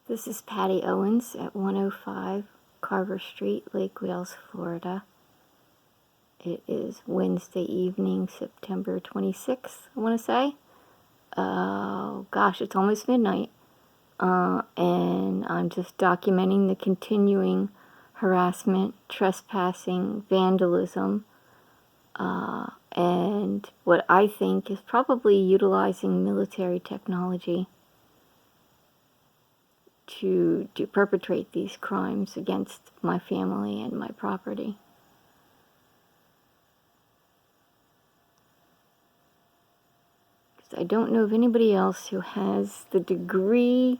This is Patty Owens at 105 Carver Street, Lake Wales, Florida. It is Wednesday evening, September 26th, I want to say. Oh gosh, it's almost midnight. And I'm just documenting the continuing harassment, trespassing, vandalism, and what I think is probably utilizing military technology to perpetrate these crimes against my family and my property. I don't know of anybody else who has the degree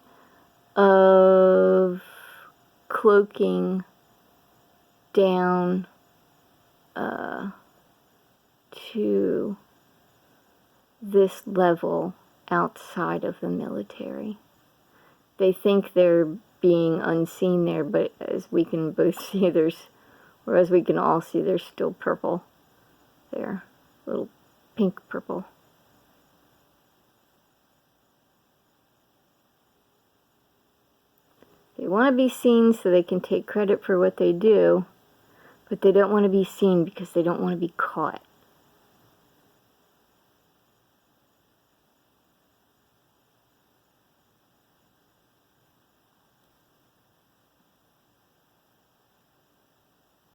of cloaking down to this level outside of the military. They think they're being unseen there, but as we can both see, as we can all see, there's still purple there, little pink purple. They want to be seen so they can take credit for what they do, but they don't want to be seen because they don't want to be caught.